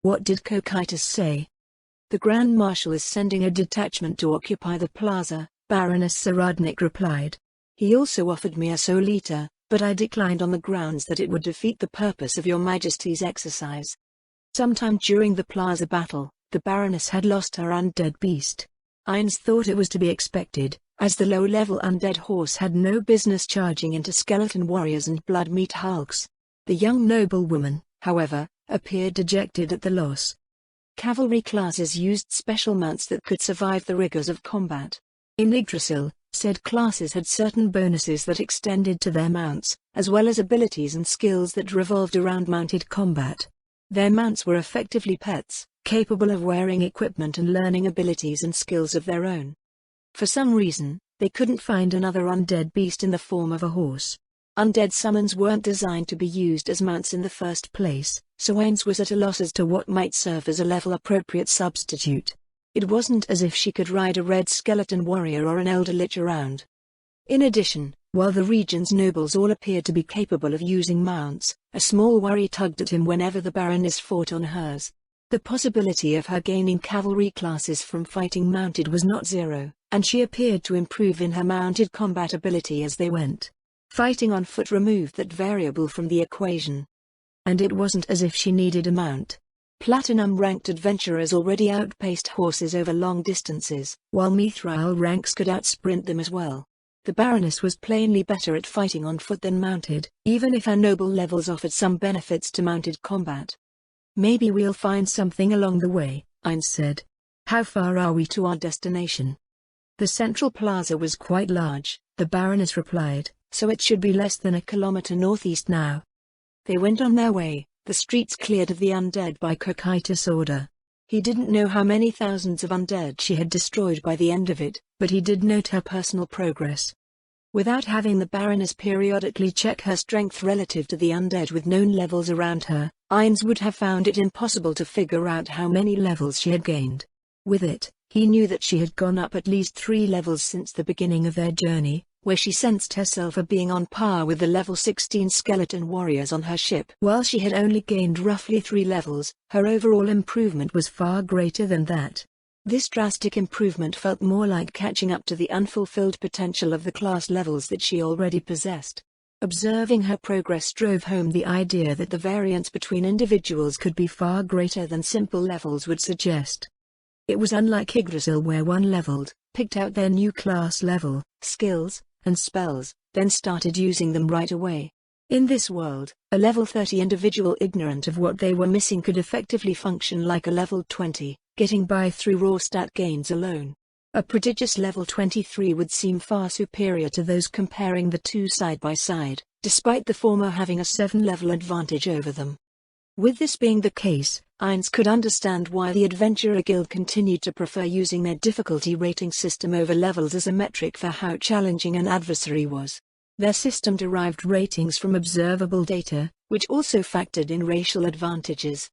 What did Cocytus say? The Grand Marshal is sending a detachment to occupy the plaza, Baroness Nazarick replied. He also offered me a solita, but I declined on the grounds that it would defeat the purpose of your Majesty's exercise. Sometime during the plaza battle, the Baroness had lost her undead beast. Ines thought it was to be expected, as the low-level undead horse had no business charging into skeleton warriors and blood-meat hulks. The young noblewoman, however, appeared dejected at the loss. Cavalry classes used special mounts that could survive the rigors of combat. In Yggdrasil, said classes had certain bonuses that extended to their mounts, as well as abilities and skills that revolved around mounted combat. Their mounts were effectively pets, capable of wearing equipment and learning abilities and skills of their own. For some reason, they couldn't find another undead beast in the form of a horse. Undead summons weren't designed to be used as mounts in the first place, so Ines was at a loss as to what might serve as a level-appropriate substitute. It wasn't as if she could ride a red skeleton warrior or an elder lich around. In addition, while the region's nobles all appeared to be capable of using mounts, a small worry tugged at him whenever the Baroness fought on hers. The possibility of her gaining cavalry classes from fighting mounted was not zero, and she appeared to improve in her mounted combat ability as they went. Fighting on foot removed that variable from the equation. And it wasn't as if she needed a mount. Platinum-ranked adventurers already outpaced horses over long distances, while mithril ranks could outsprint them as well. The Baroness was plainly better at fighting on foot than mounted, even if her noble levels offered some benefits to mounted combat. Maybe we'll find something along the way, Ines said. How far are we to our destination? The central plaza was quite large, the Baroness replied, so it should be less than a kilometer northeast now. They went on their way, the streets cleared of the undead by Cocytus' order. He didn't know how many thousands of undead she had destroyed by the end of it, but he did note her personal progress. Without having the Baroness periodically check her strength relative to the undead with known levels around her, Ines would have found it impossible to figure out how many levels she had gained. With it, he knew that she had gone up at least 3 levels since the beginning of their journey, where she sensed herself as being on par with the level 16 skeleton warriors on her ship. While she had only gained roughly 3 levels, her overall improvement was far greater than that. This drastic improvement felt more like catching up to the unfulfilled potential of the class levels that she already possessed. Observing her progress drove home the idea that the variance between individuals could be far greater than simple levels would suggest. It was unlike Yggdrasil where one leveled, picked out their new class level, skills, and spells, then started using them right away. In this world, a level 30 individual ignorant of what they were missing could effectively function like a level 20, getting by through raw stat gains alone. A prodigious level 23 would seem far superior to those comparing the two side by side, despite the former having a 7-level advantage over them. With this being the case, Ines could understand why the Adventurer Guild continued to prefer using their difficulty rating system over levels as a metric for how challenging an adversary was. Their system derived ratings from observable data, which also factored in racial advantages.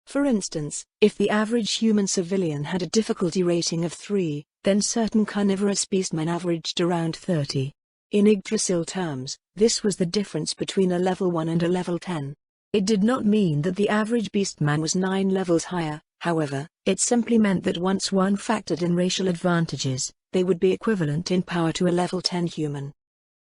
For instance, if the average human civilian had a difficulty rating of 3, then certain carnivorous beastmen averaged around 30. In Yggdrasil terms, this was the difference between a level 1 and a level 10. It did not mean that the average beastman was 9 levels higher, however, it simply meant that once one factored in racial advantages, they would be equivalent in power to a level 10 human.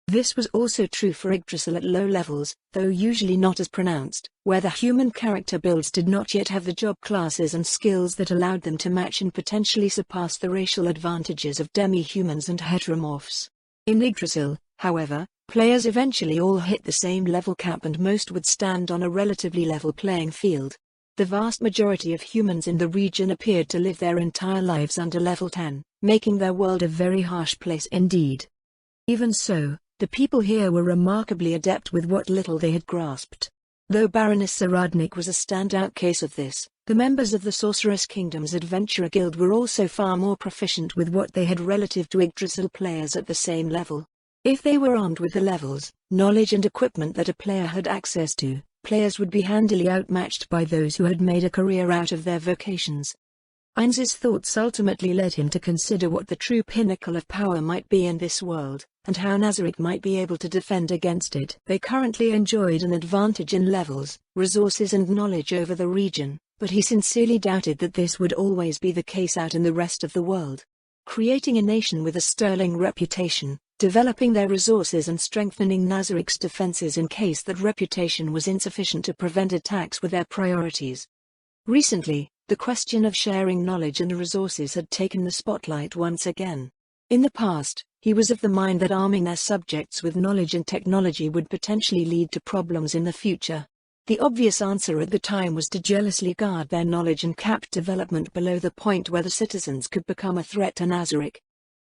This was also true for Yggdrasil at low levels, though usually not as pronounced, where the human character builds did not yet have the job classes and skills that allowed them to match and potentially surpass the racial advantages of demi-humans and heteromorphs. In Yggdrasil, however, players eventually all hit the same level cap and most would stand on a relatively level playing field. The vast majority of humans in the region appeared to live their entire lives under level 10, making their world a very harsh place indeed. Even so, the people here were remarkably adept with what little they had grasped. Though Baroness Nazarick was a standout case of this, the members of the Sorceress Kingdom's Adventurer Guild were also far more proficient with what they had relative to Yggdrasil players at the same level. If they were armed with the levels, knowledge and equipment that a player had access to, players would be handily outmatched by those who had made a career out of their vocations. Ines's thoughts ultimately led him to consider what the true pinnacle of power might be in this world, and how Nazarick might be able to defend against it. They currently enjoyed an advantage in levels, resources and knowledge over the region, but he sincerely doubted that this would always be the case out in the rest of the world. Creating a nation with a sterling reputation, developing their resources and strengthening Nazarick's defenses in case that reputation was insufficient to prevent attacks were their priorities. Recently, the question of sharing knowledge and resources had taken the spotlight once again. In the past, he was of the mind that arming their subjects with knowledge and technology would potentially lead to problems in the future. The obvious answer at the time was to jealously guard their knowledge and cap development below the point where the citizens could become a threat to Nazarick.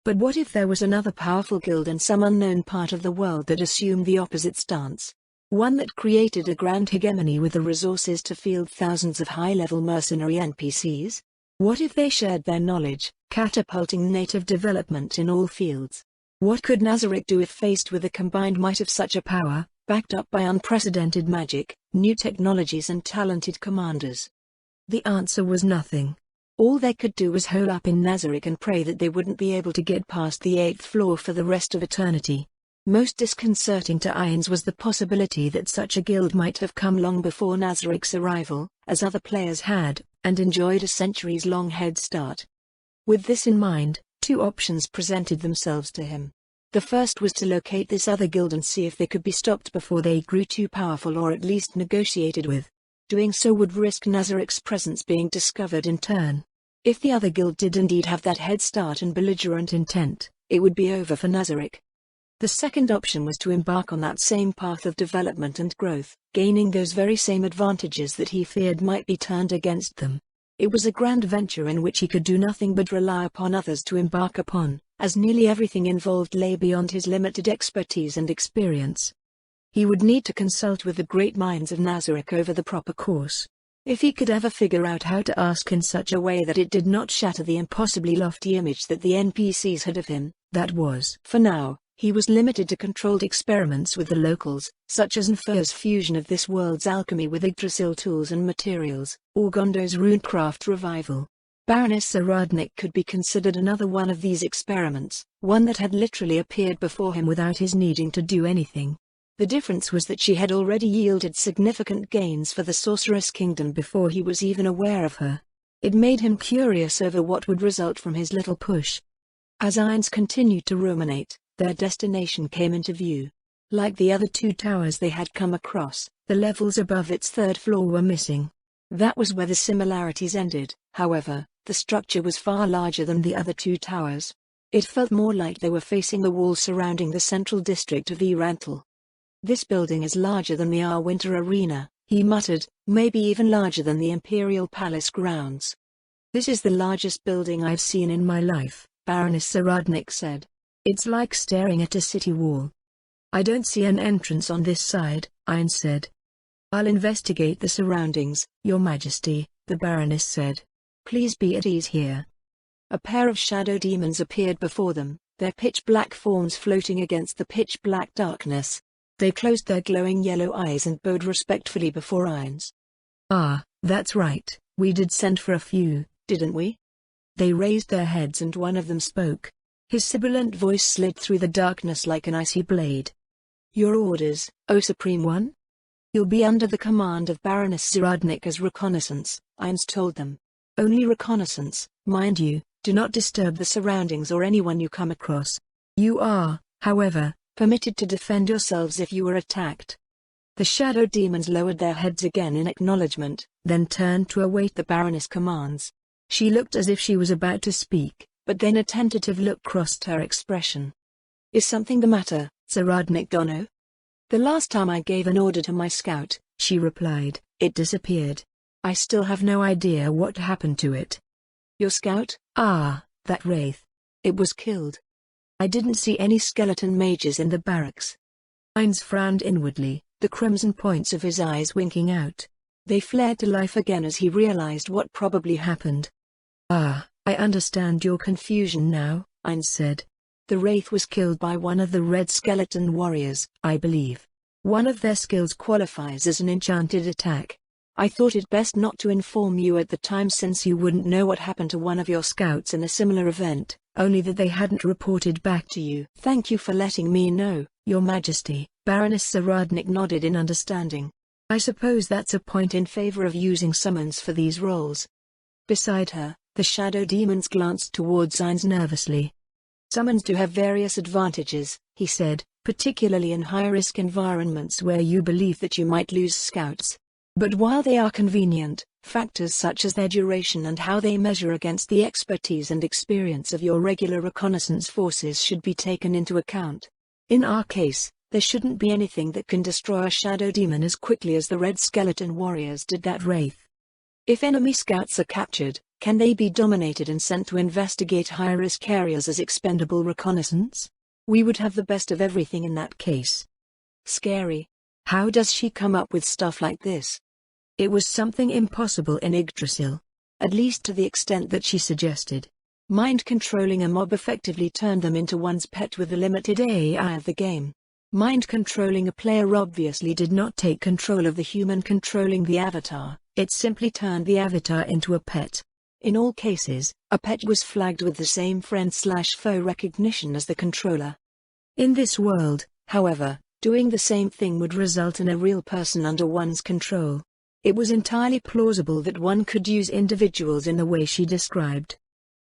But what if there was another powerful guild in some unknown part of the world that assumed the opposite stance? One that created a grand hegemony with the resources to field thousands of high-level mercenary NPCs? What if they shared their knowledge, catapulting native development in all fields? What could Nazarick do if faced with the combined might of such a power, backed up by unprecedented magic, new technologies and talented commanders? The answer was nothing. All they could do was hole up in Nazarick and pray that they wouldn't be able to get past the 8th floor for the rest of eternity. Most disconcerting to Irons was the possibility that such a guild might have come long before Nazarick's arrival, as other players had, and enjoyed a centuries-long head start. With this in mind, two options presented themselves to him. The first was to locate this other guild and see if they could be stopped before they grew too powerful or at least negotiated with. Doing so would risk Nazarick's presence being discovered in turn. If the other guild did indeed have that head start and belligerent intent, it would be over for Nazarick. The second option was to embark on that same path of development and growth, gaining those very same advantages that he feared might be turned against them. It was a grand venture in which he could do nothing but rely upon others to embark upon, as nearly everything involved lay beyond his limited expertise and experience. He would need to consult with the great minds of Nazarick over the proper course. If he could ever figure out how to ask in such a way that it did not shatter the impossibly lofty image that the NPCs had of him, that was. For now, he was limited to controlled experiments with the locals, such as Nfur's fusion of this world's alchemy with Yggdrasil tools and materials, or Gondo's runecraft revival. Baroness Saradnik could be considered another one of these experiments, one that had literally appeared before him without his needing to do anything. The difference was that she had already yielded significant gains for the Sorceress Kingdom before he was even aware of her. It made him curious over what would result from his little push. As Irons continued to ruminate, their destination came into view. Like the other two towers they had come across, the levels above its 3rd floor were missing. That was where the similarities ended. However, the structure was far larger than the other two towers. It felt more like they were facing the wall surrounding the central district of Erantal. "This building is larger than the Winter Arena," he muttered, "maybe even larger than the Imperial Palace grounds." "This is the largest building I've seen in my life," Baroness Saradnik said. "It's like staring at a city wall." "I don't see an entrance on this side," Irons said. "I'll investigate the surroundings, Your Majesty," the Baroness said. "Please be at ease here." A pair of shadow demons appeared before them, their pitch-black forms floating against the pitch-black darkness. They closed their glowing yellow eyes and bowed respectfully before Irons. "Ah, that's right, we did send for a few, didn't we?" They raised their heads and one of them spoke. His sibilant voice slid through the darkness like an icy blade. "Your orders, O Supreme One?" "You'll be under the command of Baroness Saradnik as reconnaissance," Irons told them. "Only reconnaissance, mind you, do not disturb the surroundings or anyone you come across. You are, however, permitted to defend yourselves if you are attacked." The shadow demons lowered their heads again in acknowledgement, then turned to await the Baroness' commands. She looked as if she was about to speak, but then a tentative look crossed her expression. "Is something the matter, Saradnik Dono?" "The last time I gave an order to my scout," she replied, "it disappeared. I still have no idea what happened to it." "Your scout?" "Ah, that wraith. It was killed. I didn't see any skeleton mages in the barracks." Irons frowned inwardly, the crimson points of his eyes winking out. They flared to life again as he realized what probably happened. "Ah, I understand your confusion now," Irons said. "The wraith was killed by one of the red skeleton warriors, I believe. One of their skills qualifies as an enchanted attack. I thought it best not to inform you at the time since you wouldn't know what happened to one of your scouts in a similar event, only that they hadn't reported back to you." "Thank you for letting me know, Your Majesty." Baroness Saradnik nodded in understanding. I suppose that's a point in favor of using summons for these roles. Beside her, the shadow demons glanced towards Ainz nervously. Summons do have various advantages, he said, particularly in high-risk environments where you believe that you might lose scouts. But while they are convenient, factors such as their duration and how they measure against the expertise and experience of your regular reconnaissance forces should be taken into account. In our case, there shouldn't be anything that can destroy a shadow demon as quickly as the red skeleton warriors did that wraith. If enemy scouts are captured, can they be dominated and sent to investigate high-risk areas as expendable reconnaissance? We would have the best of everything in that case. Scary. How does she come up with stuff like this? It was something impossible in Yggdrasil. At least to the extent that she suggested. Mind-controlling a mob effectively turned them into one's pet with the limited AI of the game. Mind-controlling a player obviously did not take control of the human controlling the avatar, it simply turned the avatar into a pet. In all cases, a pet was flagged with the same friend/foe recognition as the controller. In this world, however, doing the same thing would result in a real person under one's control. It was entirely plausible that one could use individuals in the way she described.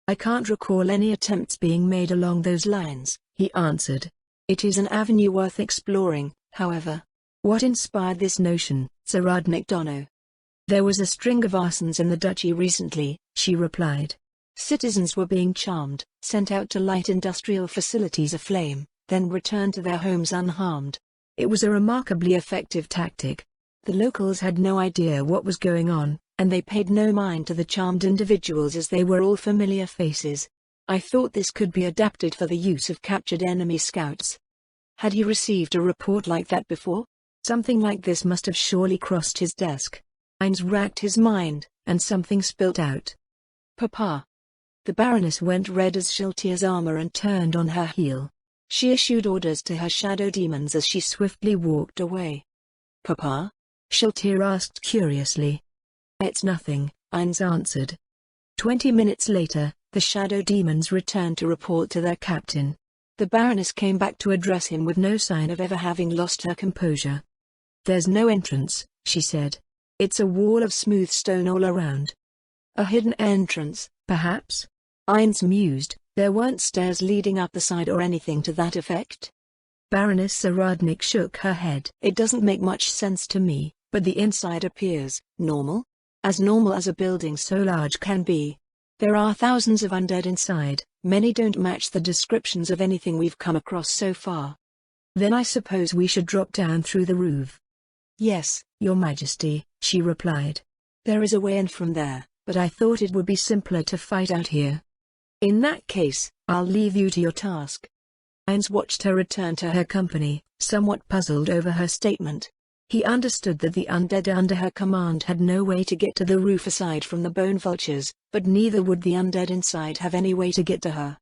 I can't recall any attempts being made along those lines, he answered. It is an avenue worth exploring, however. What inspired this notion, Saradnik Dono? There was a string of arsons in the duchy recently, she replied. Citizens were being charmed, sent out to light industrial facilities aflame, then returned to their homes unharmed. It was a remarkably effective tactic. The locals had no idea what was going on, and they paid no mind to the charmed individuals as they were all familiar faces. I thought this could be adapted for the use of captured enemy scouts. Had he received a report like that before? Something like this must have surely crossed his desk. Ainz racked his mind, and something spilt out. Papa. The Baroness went red as Shiltir's armor and turned on her heel. She issued orders to her shadow demons as she swiftly walked away. Papa? Shiltir asked curiously. It's nothing, Ainz answered. 20 minutes later, the shadow demons returned to report to their captain. The Baroness came back to address him with no sign of ever having lost her composure. There's no entrance, she said. It's a wall of smooth stone all around. A hidden entrance, perhaps? Ainz mused. There weren't stairs leading up the side or anything to that effect? Baroness Saradnik shook her head. It doesn't make much sense to me, but the inside appears normal? As normal as a building so large can be. There are thousands of undead inside, many don't match the descriptions of anything we've come across so far. Then I suppose we should drop down through the roof. Yes, Your Majesty, she replied. There is a way in from there, but I thought it would be simpler to fight out here. In that case, I'll leave you to your task. Ainz watched her return to her company, somewhat puzzled over her statement. He understood that the undead under her command had no way to get to the roof aside from the bone vultures, but neither would the undead inside have any way to get to her.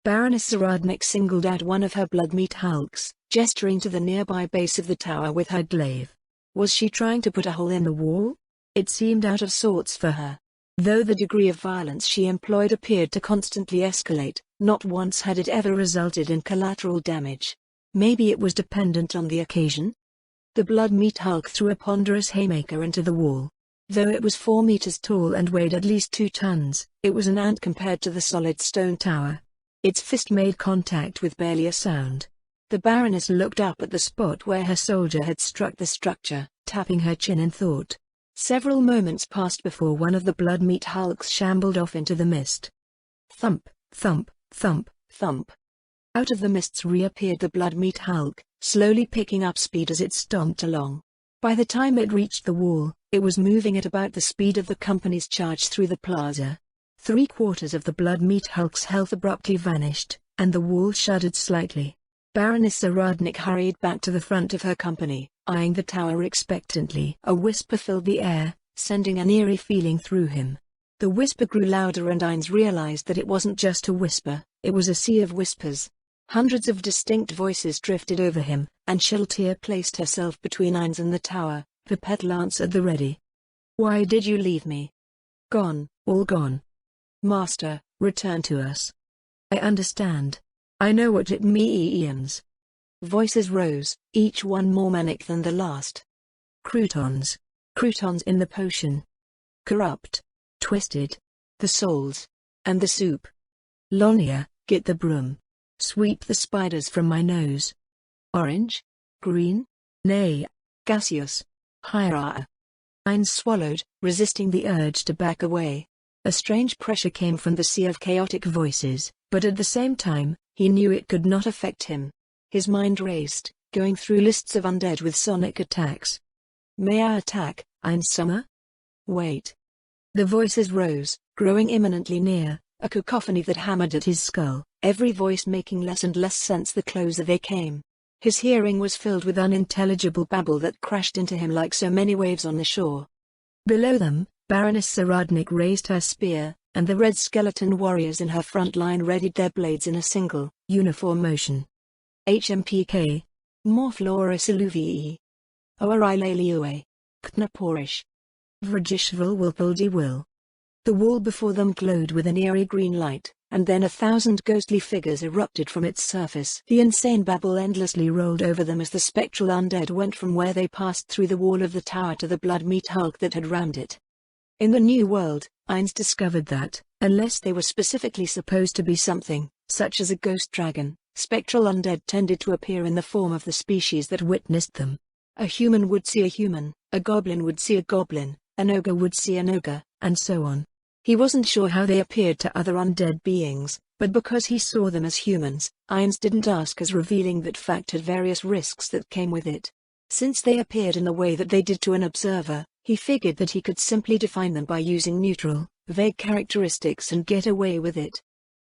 Baroness Saradnik singled out one of her blood-meat hulks, gesturing to the nearby base of the tower with her glaive. Was she trying to put a hole in the wall? It seemed out of sorts for her. Though the degree of violence she employed appeared to constantly escalate, not once had it ever resulted in collateral damage. Maybe it was dependent on the occasion? The blood-meat hulk threw a ponderous haymaker into the wall. Though it was 4 meters tall and weighed at least 2 tons, it was an ant compared to the solid stone tower. Its fist made contact with barely a sound. The Baroness looked up at the spot where her soldier had struck the structure, tapping her chin in thought. Several moments passed before one of the blood-meat hulks shambled off into the mist. Thump, thump, thump, thump. Out of the mists reappeared the blood-meat hulk, slowly picking up speed as it stomped along. By the time it reached the wall, it was moving at about the speed of the company's charge through the plaza. 3/4 of the blood-meat hulk's health abruptly vanished, and the wall shuddered slightly. Baroness Saradnik hurried back to the front of her company, eyeing the tower expectantly. A whisper filled the air, sending an eerie feeling through him. The whisper grew louder and Ainz realized that it wasn't just a whisper, it was a sea of whispers. Hundreds of distinct voices drifted over him, and Shiltir placed herself between Ainz and the tower, the pet lance at the ready. Why did you leave me? Gone, all gone. Master, return to us. I understand. I know what it means. Voices rose, each one more manic than the last. Croutons. Croutons in the potion. Corrupt. Twisted. The souls. And the soup. Lonia, get the broom. Sweep the spiders from my nose. Orange? Green? Nay. Gaseous. Hierarch. Ainz swallowed, resisting the urge to back away. A strange pressure came from the sea of chaotic voices, but at the same time, he knew it could not affect him. His mind raced, going through lists of undead with sonic attacks. May I attack, Ainz Summer? Wait. The voices rose, growing imminently near, a cacophony that hammered at his skull, every voice making less and less sense the closer they came. His hearing was filled with unintelligible babble that crashed into him like so many waves on the shore. Below them, Baroness Saradnik raised her spear, and the red skeleton warriors in her front line readied their blades in a single, uniform motion. HMPK. Morflora Siluvii. Oarilaliue. Knaporish. Vrajishval Wilpoldi Will. The wall before them glowed with an eerie green light, and then 1,000 ghostly figures erupted from its surface. The insane babble endlessly rolled over them as the spectral undead went from where they passed through the wall of the tower to the blood-meat hulk that had rammed it. In the new world, Ainz discovered that, unless they were specifically supposed to be something, such as a ghost dragon, spectral undead tended to appear in the form of the species that witnessed them. A human would see a human, a goblin would see a goblin, an ogre would see an ogre, and so on. He wasn't sure how they appeared to other undead beings, but because he saw them as humans, Ainz didn't ask, as revealing that fact had various risks that came with it. Since they appeared in the way that they did to an observer, he figured that he could simply define them by using neutral, vague characteristics and get away with it.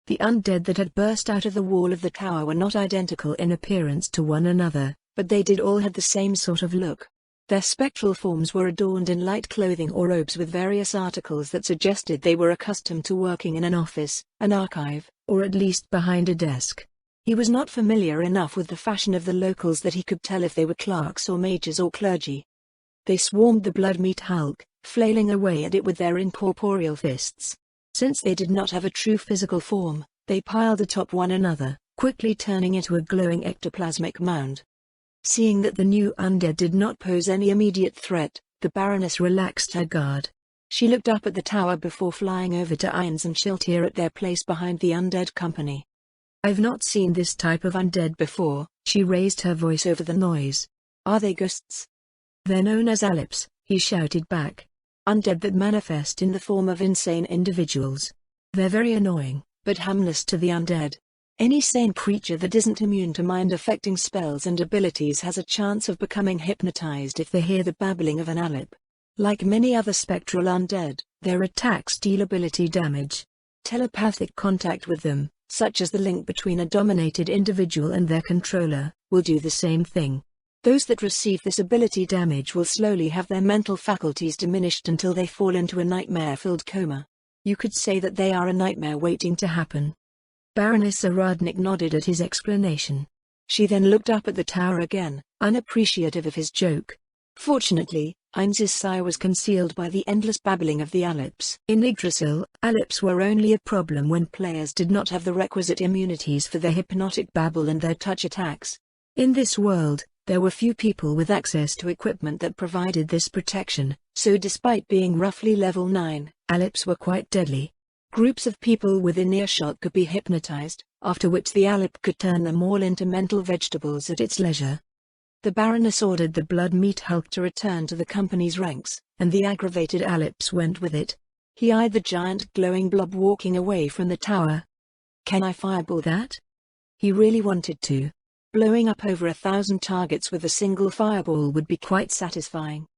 The undead that had burst out of the wall of the tower were not identical in appearance to one another, but they did all have the same sort of look. Their spectral forms were adorned in light clothing or robes with various articles that suggested they were accustomed to working in an office, an archive, or at least behind a desk. He was not familiar enough with the fashion of the locals that he could tell if they were clerks or mages or clergy. They swarmed the blood-meat hulk, flailing away at it with their incorporeal fists. Since they did not have a true physical form, they piled atop one another, quickly turning into a glowing ectoplasmic mound. Seeing that the new undead did not pose any immediate threat, the Baroness relaxed her guard. She looked up at the tower before flying over to Ainz and Shiltir at their place behind the undead company. I've not seen this type of undead before, she raised her voice over the noise. Are they ghosts? They're known as Alips, he shouted back. Undead that manifest in the form of insane individuals. They're very annoying, but harmless to the undead. Any sane creature that isn't immune to mind-affecting spells and abilities has a chance of becoming hypnotized if they hear the babbling of an Alip. Like many other spectral undead, their attacks deal ability damage. Telepathic contact with them, such as the link between a dominated individual and their controller, will do the same thing. Those that receive this ability damage will slowly have their mental faculties diminished until they fall into a nightmare-filled coma. You could say that they are a nightmare waiting to happen. Baroness Saradnik nodded at his explanation. She then looked up at the tower again, unappreciative of his joke. Fortunately, Ainz's sigh was concealed by the endless babbling of the Alips. In Yggdrasil, Alips were only a problem when players did not have the requisite immunities for their hypnotic babble and their touch attacks. In this world, there were few people with access to equipment that provided this protection, so despite being roughly level 9, Alips were quite deadly. Groups of people within earshot could be hypnotized, after which the Alip could turn them all into mental vegetables at its leisure. The Baroness ordered the blood-meat hulk to return to the company's ranks, and the aggravated Alips went with it. He eyed the giant glowing blob walking away from the tower. Can I fireball that? He really wanted to. Blowing up over 1,000 targets with a single fireball would be quite satisfying.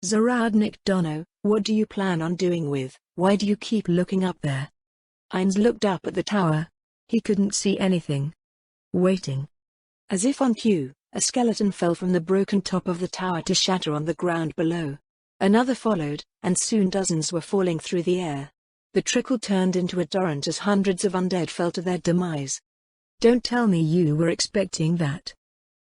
Zaradnik Dono, what do you plan on doing with? Why do you keep looking up there? Ainz looked up at the tower. He couldn't see anything. Waiting. As if on cue, a skeleton fell from the broken top of the tower to shatter on the ground below. Another followed, and soon dozens were falling through the air. The trickle turned into a torrent as hundreds of undead fell to their demise. Don't tell me you were expecting that.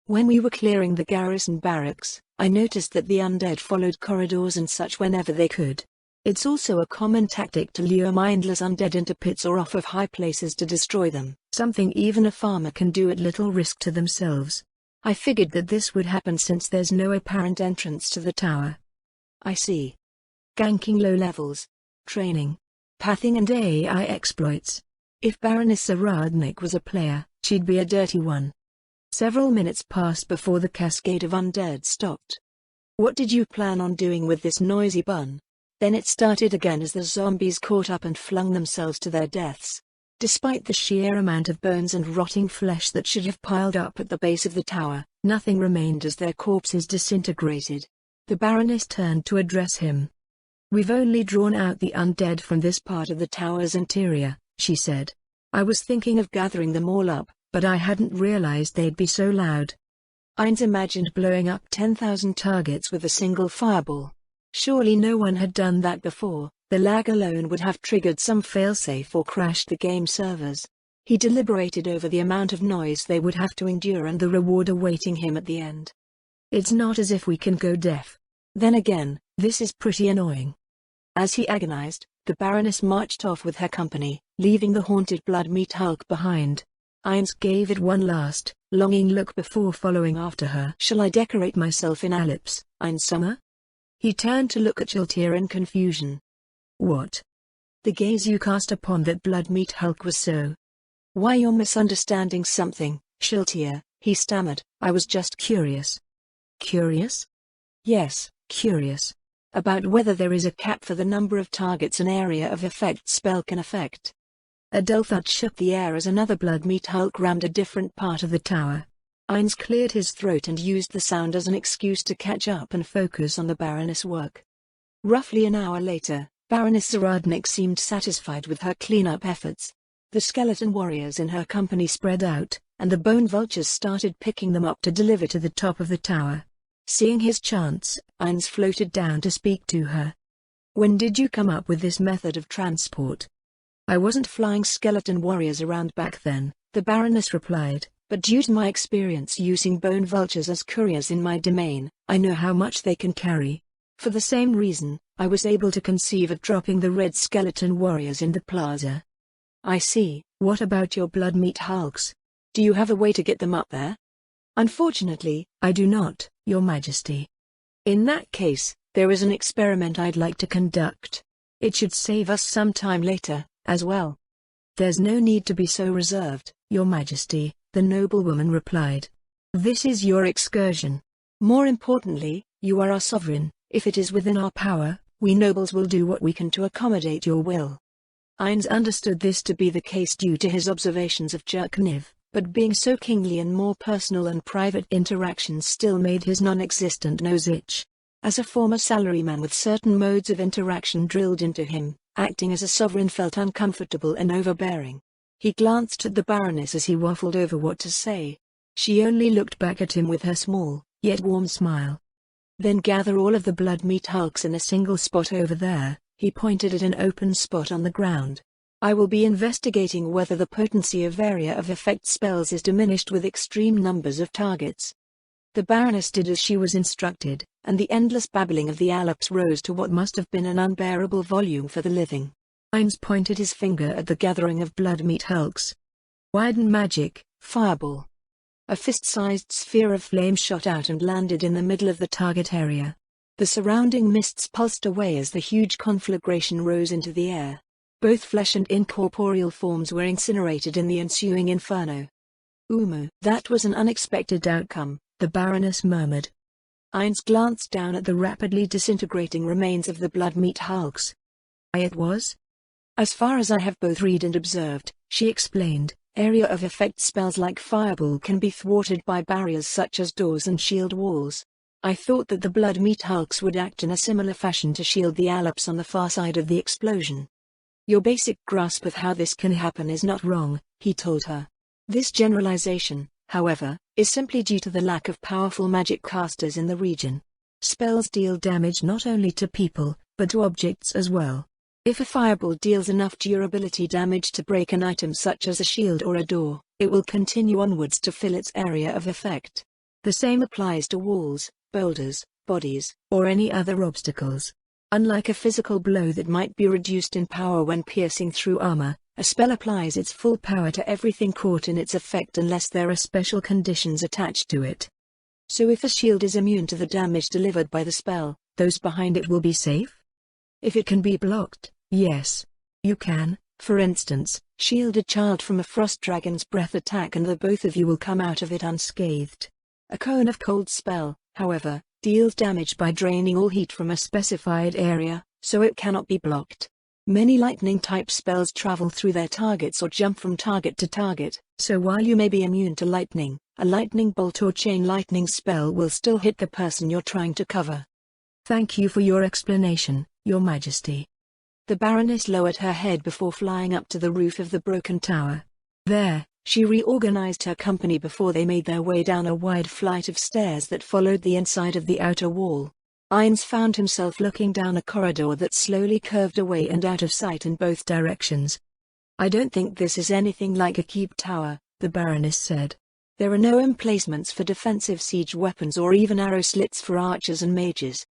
When we were clearing the garrison barracks, I noticed that the undead followed corridors and such whenever they could. It's also a common tactic to lure mindless undead into pits or off of high places to destroy them, something even a farmer can do at little risk to themselves. I figured that this would happen since there's no apparent entrance to the tower. I see. Ganking low levels. Training. Pathing and AI exploits. If Baroness Saradnik was a player, she'd be a dirty one. Several minutes passed before the cascade of undead stopped. What did you plan on doing with this noisy bun? Then it started again as the zombies caught up and flung themselves to their deaths. Despite the sheer amount of bones and rotting flesh that should have piled up at the base of the tower, nothing remained as their corpses disintegrated. The Baroness turned to address him. We've only drawn out the undead from this part of the tower's interior, she said. I was thinking of gathering them all up, but I hadn't realized they'd be so loud. Ainz imagined blowing up 10,000 targets with a single fireball. Surely no one had done that before. The lag alone would have triggered some failsafe or crashed the game servers. He deliberated over the amount of noise they would have to endure and the reward awaiting him at the end. It's not as if we can go deaf. Then again, this is pretty annoying. As he agonized, the Baroness marched off with her company, leaving the haunted blood-meat Hulk behind. Ainz gave it one last, longing look before following after her. Shall I decorate myself in ellipse, Ainz Summer? He turned to look at Shiltir in confusion. What? The gaze you cast upon that blood-meat Hulk was so. Why, you're misunderstanding something, Shiltir, he stammered. I was just curious. Curious? Yes, curious. About whether there is a cap for the number of targets an area of effect spell can affect. A dull thud shook the air as another blood-meat Hulk rammed a different part of the tower. Ainz cleared his throat and used the sound as an excuse to catch up and focus on the Baroness' work. Roughly an hour later, Baroness Saradnik seemed satisfied with her cleanup efforts. The skeleton warriors in her company spread out, and the bone vultures started picking them up to deliver to the top of the tower. Seeing his chance, Ainz floated down to speak to her. When did you come up with this method of transport? I wasn't flying skeleton warriors around back then, the Baroness replied, but due to my experience using bone vultures as couriers in my domain, I know how much they can carry. For the same reason, I was able to conceive of dropping the red skeleton warriors in the plaza. I see. What about your blood-meat Hulks? Do you have a way to get them up there? Unfortunately, I do not, Your Majesty. In that case, there is an experiment I'd like to conduct. It should save us some time later, as well. There's no need to be so reserved, Your Majesty, the noblewoman replied. This is your excursion. More importantly, you are our sovereign. If it is within our power, we nobles will do what we can to accommodate your will. Ainz understood this to be the case due to his observations of Jerkniv, but being so kingly and more personal and private interactions still made his non-existent nose itch. As a former salaryman with certain modes of interaction drilled into him, acting as a sovereign felt uncomfortable and overbearing. He glanced at the Baroness as he waffled over what to say. She only looked back at him with her small, yet warm smile. Then gather all of the blood-meat Hulks in a single spot over there, he pointed at an open spot on the ground. I will be investigating whether the potency of area of effect spells is diminished with extreme numbers of targets. The Baroness did as she was instructed, and the endless babbling of the Allops rose to what must have been an unbearable volume for the living. Ainz pointed his finger at the gathering of blood-meat Hulks. Widen magic, fireball. A fist-sized sphere of flame shot out and landed in the middle of the target area. The surrounding mists pulsed away as the huge conflagration rose into the air. Both flesh and incorporeal forms were incinerated in the ensuing inferno. That was an unexpected outcome, the Baroness murmured. Ainz glanced down at the rapidly disintegrating remains of the blood-meat Hulks. It was? As far as I have both read and observed, she explained, area of effect spells like fireball can be thwarted by barriers such as doors and shield walls. I thought that the blood-meat Hulks would act in a similar fashion to shield the Allops on the far side of the explosion. Your basic grasp of how this can happen is not wrong, he told her. This generalization, however, is simply due to the lack of powerful magic casters in the region. Spells deal damage not only to people, but to objects as well. If a fireball deals enough durability damage to break an item such as a shield or a door, it will continue onwards to fill its area of effect. The same applies to walls, boulders, bodies, or any other obstacles. Unlike a physical blow that might be reduced in power when piercing through armor, a spell applies its full power to everything caught in its effect unless there are special conditions attached to it. So if a shield is immune to the damage delivered by the spell, those behind it will be safe? If it can be blocked, yes. You can, for instance, shield a child from a frost dragon's breath attack and the both of you will come out of it unscathed. A cone of cold spell, however, deals damage by draining all heat from a specified area, so it cannot be blocked. Many lightning-type spells travel through their targets or jump from target to target, so while you may be immune to lightning, a lightning bolt or chain lightning spell will still hit the person you're trying to cover. Thank you for your explanation, Your Majesty. The Baroness lowered her head before flying up to the roof of the broken tower. There, she reorganized her company before they made their way down a wide flight of stairs that followed the inside of the outer wall. Ainz found himself looking down a corridor that slowly curved away and out of sight in both directions. I don't think this is anything like a keep tower, the Baroness said. There are no emplacements for defensive siege weapons or even arrow slits for archers and mages.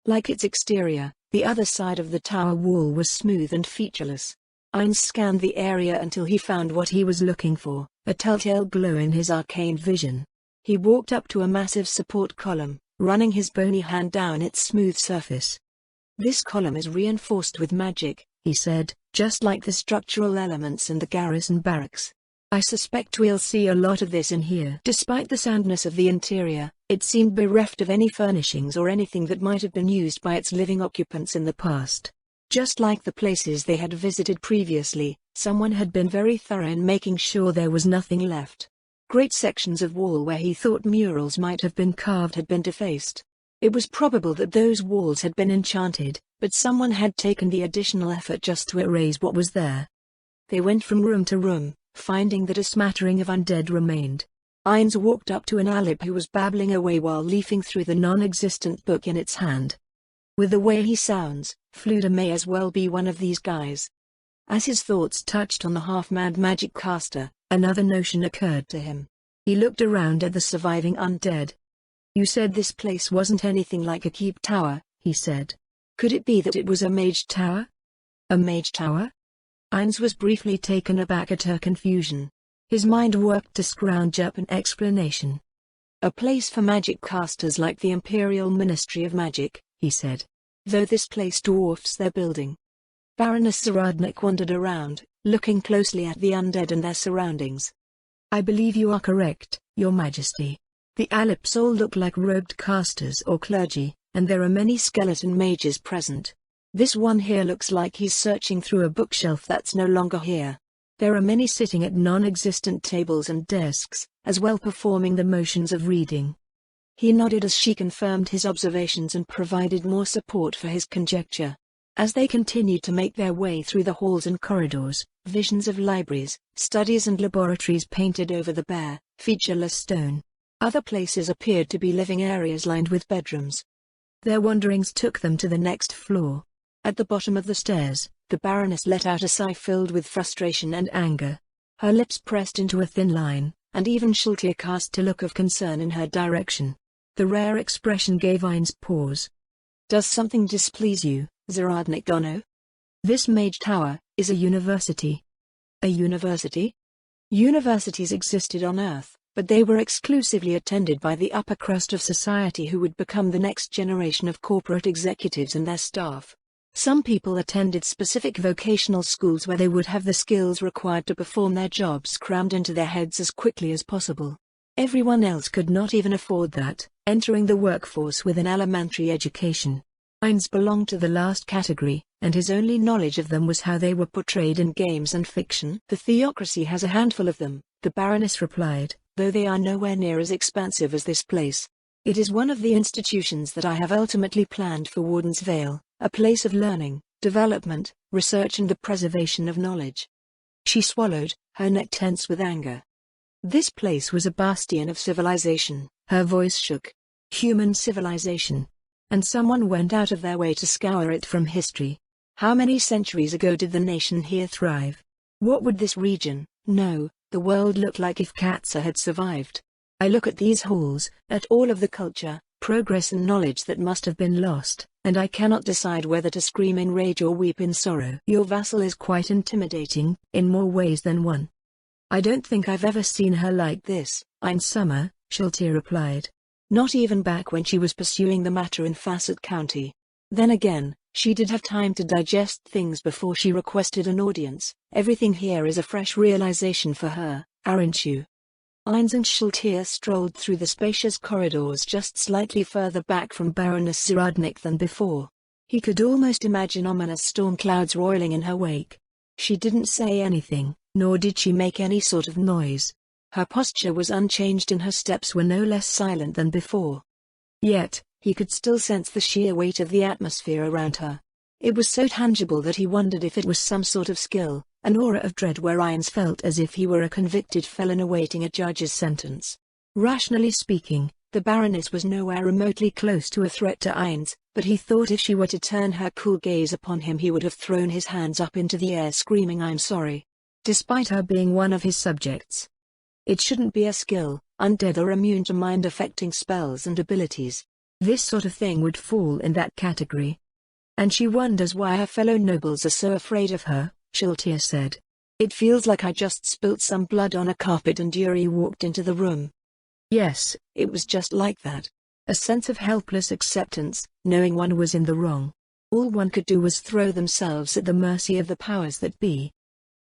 Like its exterior, the other side of the tower wall was smooth and featureless. Ainz scanned the area until he found what he was looking for, a telltale glow in his arcane vision. He walked up to a massive support column, running his bony hand down its smooth surface. This column is reinforced with magic, he said, just like the structural elements in the garrison barracks. I suspect we'll see a lot of this in here. Despite the soundness of the interior, it seemed bereft of any furnishings or anything that might have been used by its living occupants in the past. Just like the places they had visited previously, someone had been very thorough in making sure there was nothing left. Great sections of wall where he thought murals might have been carved had been defaced. It was probable that those walls had been enchanted, but someone had taken the additional effort just to erase what was there. They went from room to room, finding that a smattering of undead remained. Ainz walked up to an Alip who was babbling away while leafing through the non-existent book in its hand. With the way he sounds, Fluda may as well be one of these guys. As his thoughts touched on the half-mad magic caster, another notion occurred to him. He looked around at the surviving undead. You said this place wasn't anything like a keep tower, he said. Could it be that it was a mage tower? A mage tower? Ainz was briefly taken aback at her confusion. His mind worked to scrounge up an explanation. A place for magic casters like the Imperial Ministry of Magic, he said. Though this place dwarfs their building. Baroness Zaradnik wandered around, looking closely at the undead and their surroundings. I believe you are correct, Your Majesty. The Alips all look like robed casters or clergy, and there are many skeleton mages present. This one here looks like he's searching through a bookshelf that's no longer here. There are many sitting at non-existent tables and desks, as well performing the motions of reading. He nodded as she confirmed his observations and provided more support for his conjecture. As they continued to make their way through the halls and corridors, visions of libraries, studies and laboratories painted over the bare, featureless stone. Other places appeared to be living areas lined with bedrooms. Their wanderings took them to the next floor. At the bottom of the stairs, the Baroness let out a sigh filled with frustration and anger. Her lips pressed into a thin line, and even Shultir cast a look of concern in her direction. The rare expression gave Ainz pause. Does something displease you, Zaradnik Dono? This mage tower is a university. A university? Universities existed on Earth, but they were exclusively attended by the upper crust of society who would become the next generation of corporate executives and their staff. Some people attended specific vocational schools where they would have the skills required to perform their jobs crammed into their heads as quickly as possible. Everyone else could not even afford that, entering the workforce with an elementary education. Ainz belonged to the last category, and his only knowledge of them was how they were portrayed in games and fiction. The theocracy has a handful of them, the Baroness replied, though they are nowhere near as expansive as this place. It is one of the institutions that I have ultimately planned for Warden's Vale, a place of learning, development, research and the preservation of knowledge. She swallowed, her neck tense with anger. This place was a bastion of civilization, her voice shook. Human civilization. And someone went out of their way to scour it from history. How many centuries ago did the nation here thrive? What would this region, no, the world look like if Katsa had survived? I look at these halls, at all of the culture, progress and knowledge that must have been lost, and I cannot decide whether to scream in rage or weep in sorrow. Your vassal is quite intimidating, in more ways than one. I don't think I've ever seen her like this, Ein Summer, Shultir replied. Not even back when she was pursuing the matter in Facet County. Then again, she did have time to digest things before she requested an audience. Everything here is a fresh realization for her, aren't you? Ines and Schultier strolled through the spacious corridors just slightly further back from Baroness Zaradnik than before. He could almost imagine ominous storm clouds roiling in her wake. She didn't say anything, nor did she make any sort of noise. Her posture was unchanged and her steps were no less silent than before. Yet, he could still sense the sheer weight of the atmosphere around her. It was so tangible that he wondered if it was some sort of skill, an aura of dread where Ines felt as if he were a convicted felon awaiting a judge's sentence. Rationally speaking, the Baroness was nowhere remotely close to a threat to Ines, but he thought if she were to turn her cool gaze upon him he would have thrown his hands up into the air screaming "I'm sorry," despite her being one of his subjects. It shouldn't be a skill, undead or immune to mind-affecting spells and abilities. This sort of thing would fall in that category. And she wonders why her fellow nobles are so afraid of her, Schultier said. It feels like I just spilt some blood on a carpet and Yuri walked into the room. Yes, it was just like that. A sense of helpless acceptance, knowing one was in the wrong. All one could do was throw themselves at the mercy of the powers that be.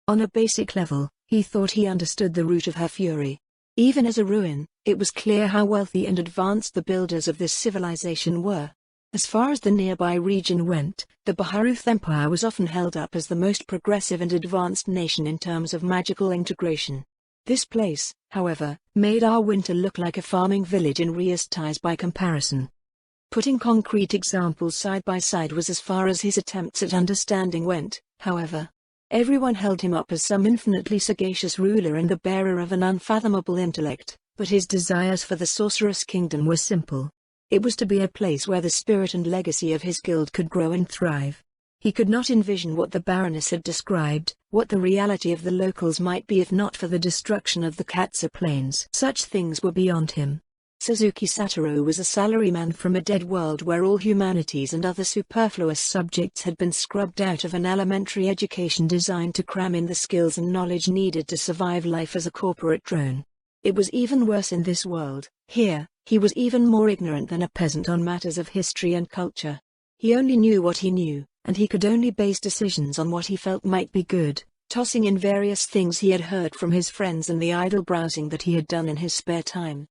On a basic level, he thought he understood the root of her fury. Even as a ruin, it was clear how wealthy and advanced the builders of this civilization were. As far as the nearby region went, the Baharuth Empire was often held up as the most progressive and advanced nation in terms of magical integration. This place, however, made our winter look like a farming village in Riastais by comparison. Putting concrete examples side by side was as far as his attempts at understanding went, however. Everyone held him up as some infinitely sagacious ruler and the bearer of an unfathomable intellect, but his desires for the Sorceress Kingdom were simple. It was to be a place where the spirit and legacy of his guild could grow and thrive. He could not envision what the Baroness had described, what the reality of the locals might be if not for the destruction of the Katsa Plains. Such things were beyond him. Suzuki Satoru was a salaryman from a dead world where all humanities and other superfluous subjects had been scrubbed out of an elementary education designed to cram in the skills and knowledge needed to survive life as a corporate drone. It was even worse in this world. Here, he was even more ignorant than a peasant on matters of history and culture. He only knew what he knew, and he could only base decisions on what he felt might be good, tossing in various things he had heard from his friends and the idle browsing that he had done in his spare time.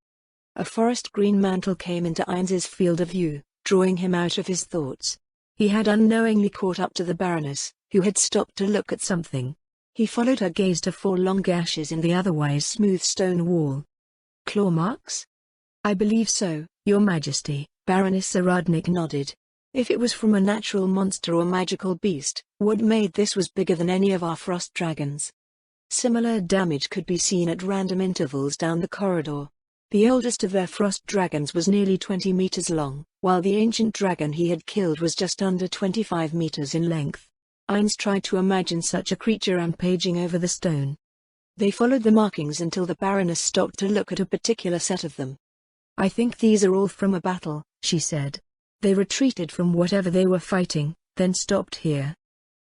A forest green mantle came into Ines's field of view, drawing him out of his thoughts. He had unknowingly caught up to the Baroness, who had stopped to look at something. He followed her gaze to 4 long gashes in the otherwise smooth stone wall. Claw marks? I believe so, Your Majesty, Baroness Zaradnik nodded. If it was from a natural monster or magical beast, what made this was bigger than any of our frost dragons. Similar damage could be seen at random intervals down the corridor. The oldest of their frost dragons was nearly 20 meters long, while the ancient dragon he had killed was just under 25 meters in length. Ines tried to imagine such a creature rampaging over the stone. They followed the markings until the Baroness stopped to look at a particular set of them. I think these are all from a battle, she said. They retreated from whatever they were fighting, then stopped here.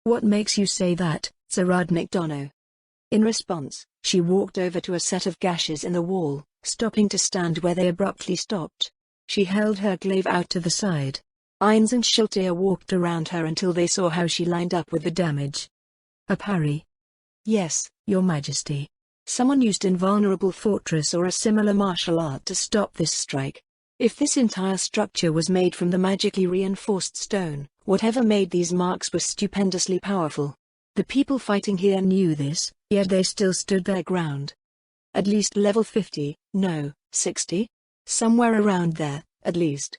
What makes you say that, Zaradnik Dono? In response, she walked over to a set of gashes in the wall, stopping to stand where they abruptly stopped. She held her glaive out to the side. Ines and Schultier walked around her until they saw how she lined up with the damage. A parry? Yes, Your Majesty. Someone used invulnerable fortress or a similar martial art to stop this strike. If this entire structure was made from the magically reinforced stone, whatever made these marks was stupendously powerful. The people fighting here knew this, yet they still stood their ground. At least level 50, no, 60? Somewhere around there, at least.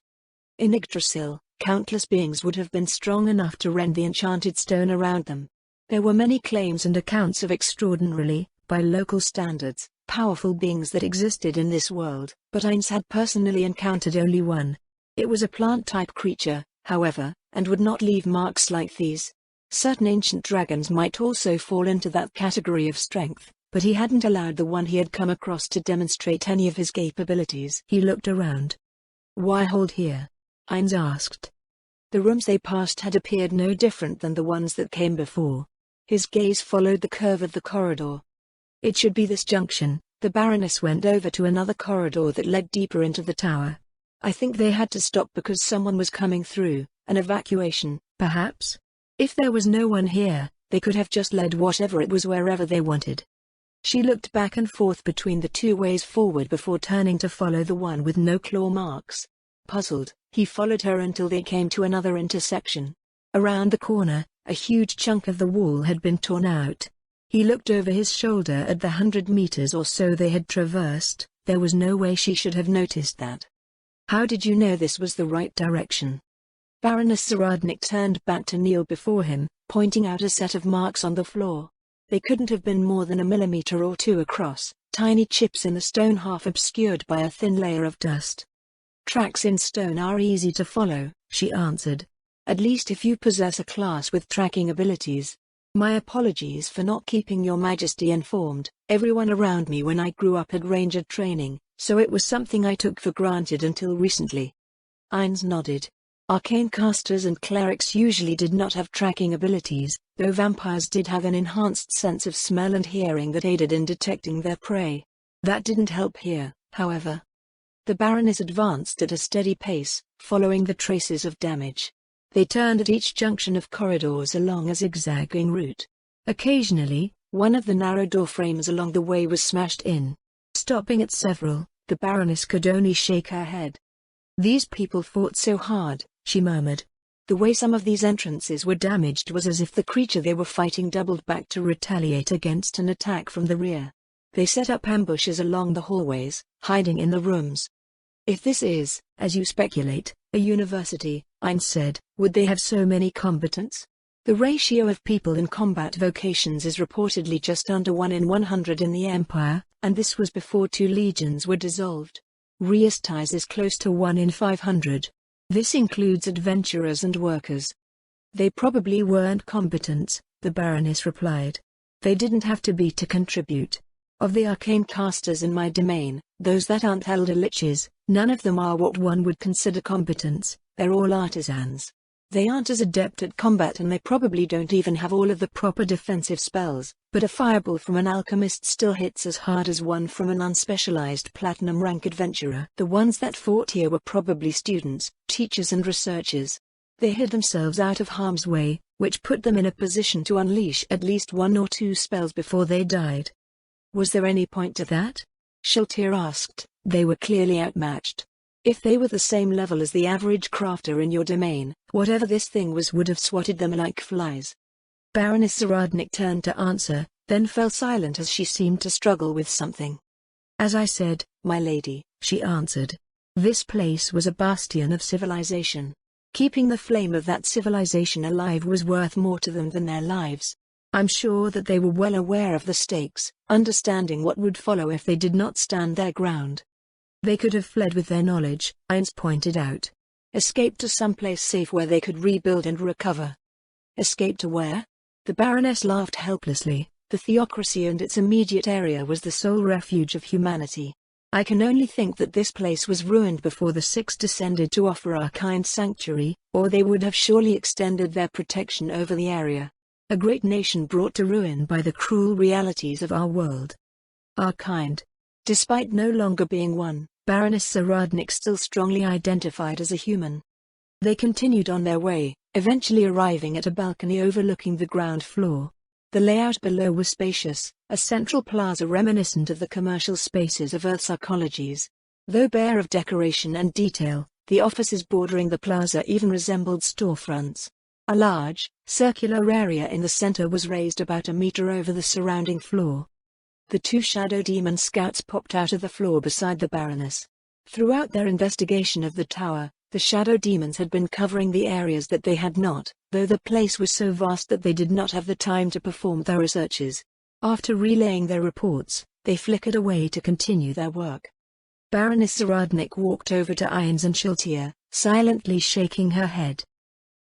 In Yggdrasil, countless beings would have been strong enough to rend the enchanted stone around them. There were many claims and accounts of extraordinarily, by local standards, powerful beings that existed in this world, but Ines had personally encountered only one. It was a plant-type creature, however, and would not leave marks like these. Certain ancient dragons might also fall into that category of strength, but he hadn't allowed the one he had come across to demonstrate any of his capabilities. He looked around. Why hold here? Ines asked. The rooms they passed had appeared no different than the ones that came before. His gaze followed the curve of the corridor. It should be this junction. The Baroness went over to another corridor that led deeper into the tower. I think they had to stop because someone was coming through, an evacuation, perhaps? If there was no one here, they could have just led whatever it was wherever they wanted. She looked back and forth between the two ways forward before turning to follow the one with no claw marks. Puzzled, he followed her until they came to another intersection. Around the corner, a huge chunk of the wall had been torn out. He looked over his shoulder at the 100 meters or so they had traversed. There was no way she should have noticed that. How did you know this was the right direction? Baroness Zaradnik turned back to kneel before him, pointing out a set of marks on the floor. They couldn't have been more than a millimeter or two across, tiny chips in the stone half obscured by a thin layer of dust. Tracks in stone are easy to follow, she answered. At least if you possess a class with tracking abilities. My apologies for not keeping your majesty informed. Everyone around me when I grew up had ranger training, so it was something I took for granted until recently. Ainz nodded. Arcane casters and clerics usually did not have tracking abilities, though vampires did have an enhanced sense of smell and hearing that aided in detecting their prey. That didn't help here, however. The Baroness advanced at a steady pace, following the traces of damage. They turned at each junction of corridors along a zigzagging route. Occasionally, one of the narrow door frames along the way was smashed in. Stopping at several, the Baroness could only shake her head. These people fought so hard, she murmured. The way some of these entrances were damaged was as if the creature they were fighting doubled back to retaliate against an attack from the rear. They set up ambushes along the hallways, hiding in the rooms. If this is, as you speculate, a university, Ainz said, would they have so many combatants? The ratio of people in combat vocations is reportedly just under 1 in 100 in the Empire, and this was before 2 legions were dissolved. Reasties is close to 1 in 500. This includes adventurers and workers. They probably weren't combatants, the Baroness replied. They didn't have to be to contribute. Of the arcane casters in my domain, those that aren't elder liches, none of them are what one would consider combatants. They're all artisans. They aren't as adept at combat and they probably don't even have all of the proper defensive spells, but a fireball from an alchemist still hits as hard as one from an unspecialized platinum rank adventurer. The ones that fought here were probably students, teachers and researchers. They hid themselves out of harm's way, which put them in a position to unleash at least 1 or 2 spells before they died. Was there any point to that? Shiltir asked. They were clearly outmatched. If they were the same level as the average crafter in your domain, whatever this thing was would have swatted them like flies. Baroness Zaradnik turned to answer, then fell silent as she seemed to struggle with something. As I said, my lady, she answered. This place was a bastion of civilization. Keeping the flame of that civilization alive was worth more to them than their lives. I'm sure that they were well aware of the stakes, understanding what would follow if they did not stand their ground. They could have fled with their knowledge, Ainz pointed out. Escape to someplace safe where they could rebuild and recover. Escape to where? The Baroness laughed helplessly. The theocracy and its immediate area was the sole refuge of humanity. I can only think that this place was ruined before the Six descended to offer our kind sanctuary, or they would have surely extended their protection over the area. A great nation brought to ruin by the cruel realities of our world. Our kind. Despite no longer being one, Baroness Zaradnik still strongly identified as a human. They continued on their way, eventually arriving at a balcony overlooking the ground floor. The layout below was spacious, a central plaza reminiscent of the commercial spaces of Earth's arcologies. Though bare of decoration and detail, the offices bordering the plaza even resembled storefronts. A large, circular area in the center was raised about a meter over the surrounding floor. The 2 shadow demon scouts popped out of the floor beside the Baroness. Throughout their investigation of the tower, the shadow demons had been covering the areas that they had not, though the place was so vast that they did not have the time to perform thorough searches. After relaying their reports, they flickered away to continue their work. Baroness Zaradnik walked over to Ainz and Shiltir, silently shaking her head.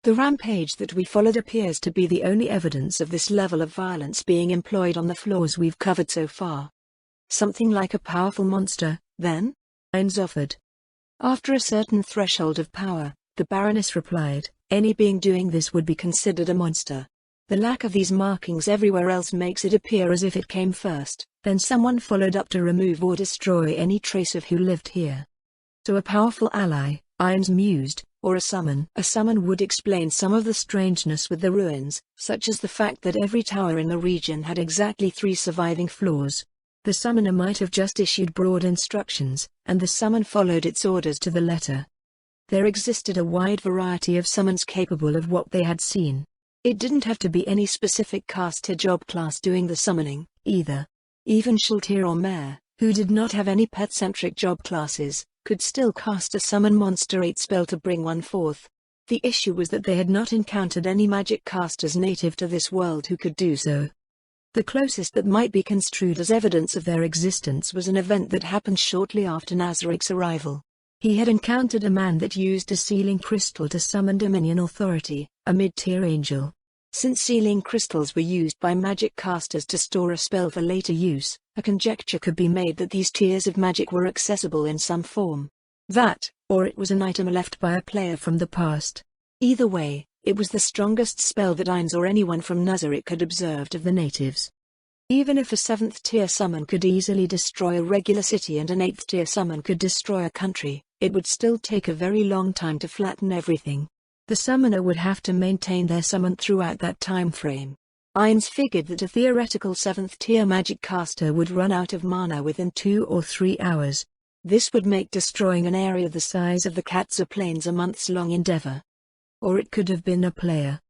The rampage that we followed appears to be the only evidence of this level of violence being employed on the floors we've covered so far. Something like a powerful monster, then? Ainz offered. After a certain threshold of power, the Baroness replied, any being doing this would be considered a monster. The lack of these markings everywhere else makes it appear as if it came first, then someone followed up to remove or destroy any trace of who lived here. So a powerful ally, Irons mused, or a summon. A summon would explain some of the strangeness with the ruins, such as the fact that every tower in the region had exactly 3 surviving floors. The summoner might have just issued broad instructions, and the summon followed its orders to the letter. There existed a wide variety of summons capable of what they had seen. It didn't have to be any specific caster job class doing the summoning, either. Even Shaltir or Mare, who did not have any pet-centric job classes, could still cast a Summon Monster 8 spell to bring one forth. The issue was that they had not encountered any magic casters native to this world who could do so. The closest that might be construed as evidence of their existence was an event that happened shortly after Nazarick's arrival. He had encountered a man that used a sealing crystal to summon Dominion Authority, a mid-tier angel. Since sealing crystals were used by magic casters to store a spell for later use, a conjecture could be made that these tiers of magic were accessible in some form. That, or it was an item left by a player from the past. Either way, it was the strongest spell that Ainz or anyone from Nazarick had observed of the natives. Even if a 7th-tier summon could easily destroy a regular city and an 8th-tier summon could destroy a country, it would still take a very long time to flatten everything. The summoner would have to maintain their summon throughout that time frame. Ainz figured that a theoretical 7th-tier magic caster would run out of mana within 2 or 3 hours. This would make destroying an area the size of the Katza Plains a months-long endeavor. Or it could have been a player.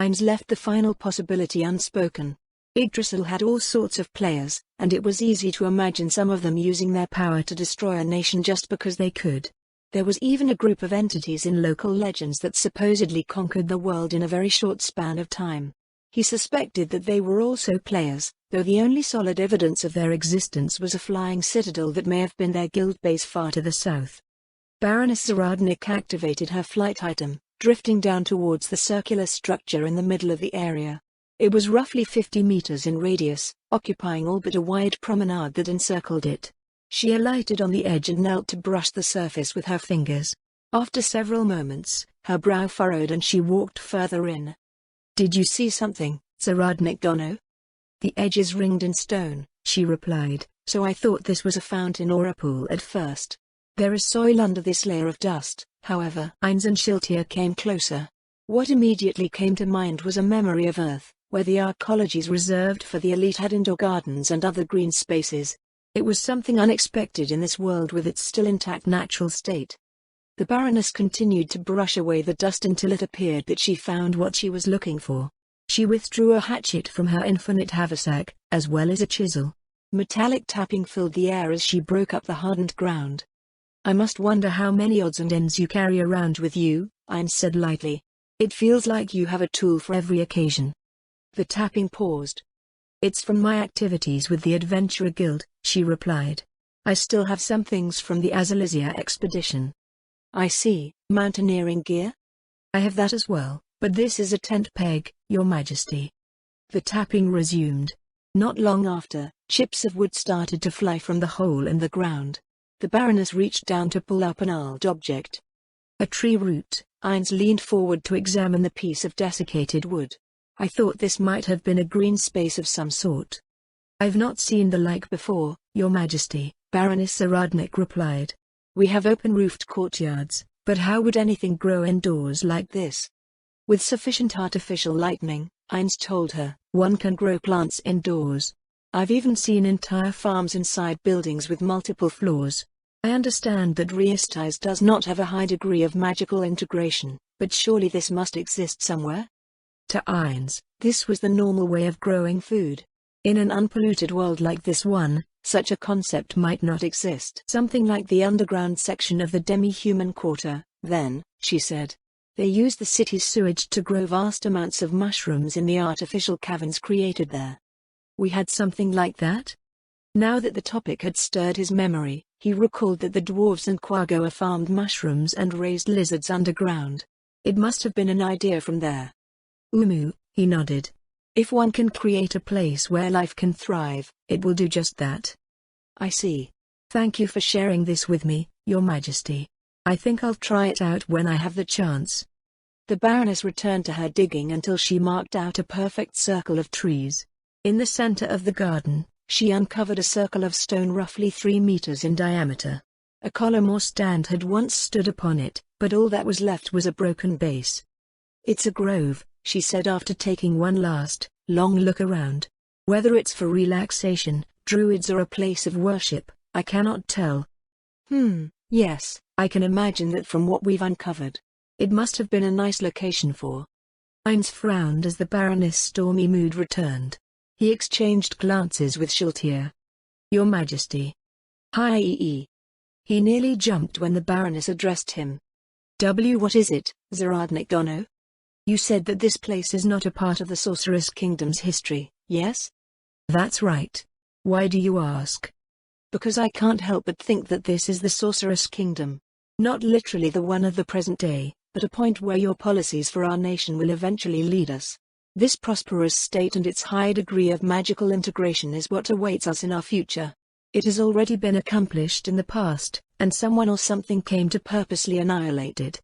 Ainz left the final possibility unspoken. Yggdrasil had all sorts of players, and it was easy to imagine some of them using their power to destroy a nation just because they could. There was even a group of entities in local legends that supposedly conquered the world in a very short span of time. He suspected that they were also players, though the only solid evidence of their existence was a flying citadel that may have been their guild base far to the south. Baroness Zaradnik activated her flight item, drifting down towards the circular structure in the middle of the area. It was roughly 50 meters in radius, occupying all but a wide promenade that encircled it. She alighted on the edge and knelt to brush the surface with her fingers. After several moments, her brow furrowed and she walked further in. "Did you see something, Zaradnik Dono?" "The edge is ringed in stone," she replied, "so I thought this was a fountain or a pool at first. There is soil under this layer of dust, however." Ainz and Shaltir came closer. What immediately came to mind was a memory of Earth, where the arcologies reserved for the elite had indoor gardens and other green spaces. It was something unexpected in this world with its still intact natural state. The Baroness continued to brush away the dust until it appeared that she found what she was looking for. She withdrew a hatchet from her infinite haversack, as well as a chisel. Metallic tapping filled the air as she broke up the hardened ground. "I must wonder how many odds and ends you carry around with you," Ainz said lightly. "It feels like you have a tool for every occasion." The tapping paused. "It's from my activities with the Adventurer Guild," she replied. "I still have some things from the Azalizia expedition." "I see. Mountaineering gear?" "I have that as well, but this is a tent peg, Your Majesty." The tapping resumed. Not long after, chips of wood started to fly from the hole in the ground. The Baroness reached down to pull up an old object. A tree root. Ainz leaned forward to examine the piece of desiccated wood. "I thought this might have been a green space of some sort." "I've not seen the like before, Your Majesty," Baroness Zaradnik replied. "We have open-roofed courtyards, but how would anything grow indoors like this?" "With sufficient artificial lighting," Ainz told her, "one can grow plants indoors. I've even seen entire farms inside buildings with multiple floors. I understand that Reestize does not have a high degree of magical integration, but surely this must exist somewhere?" To Ainz, this was the normal way of growing food. In an unpolluted world like this one, such a concept might not exist. "Something like the underground section of the demi-human quarter, then," she said. "They use the city's sewage to grow vast amounts of mushrooms in the artificial caverns created there." "We had something like that?" Now that the topic had stirred his memory, he recalled that the dwarves and Quagoa farmed mushrooms and raised lizards underground. It must have been an idea from there. He nodded. "If one can create a place where life can thrive, it will do just that." "I see. Thank you for sharing this with me, Your Majesty. I think I'll try it out when I have the chance." The Baroness returned to her digging until she marked out a perfect circle of trees. In the center of the garden, she uncovered a circle of stone roughly 3 meters in diameter. A column or stand had once stood upon it, but all that was left was a broken base. "It's a grove," she said after taking one last, long look around. "Whether it's for relaxation, druids or a place of worship, I cannot tell." Yes, I can imagine that from what we've uncovered. It must have been a nice location for." Heinz frowned as the Baroness' stormy mood returned. He exchanged glances with Schultier. "Your Majesty." "Hi." He nearly jumped when the Baroness addressed him. What is it, Zaradnik Dono?" "You said that this place is not a part of the Sorceress Kingdom's history, yes?" "That's right. Why do you ask?" "Because I can't help but think that this is the Sorceress Kingdom. Not literally the one of the present day, but a point where your policies for our nation will eventually lead us. This prosperous state and its high degree of magical integration is what awaits us in our future. It has already been accomplished in the past, and someone or something came to purposely annihilate it,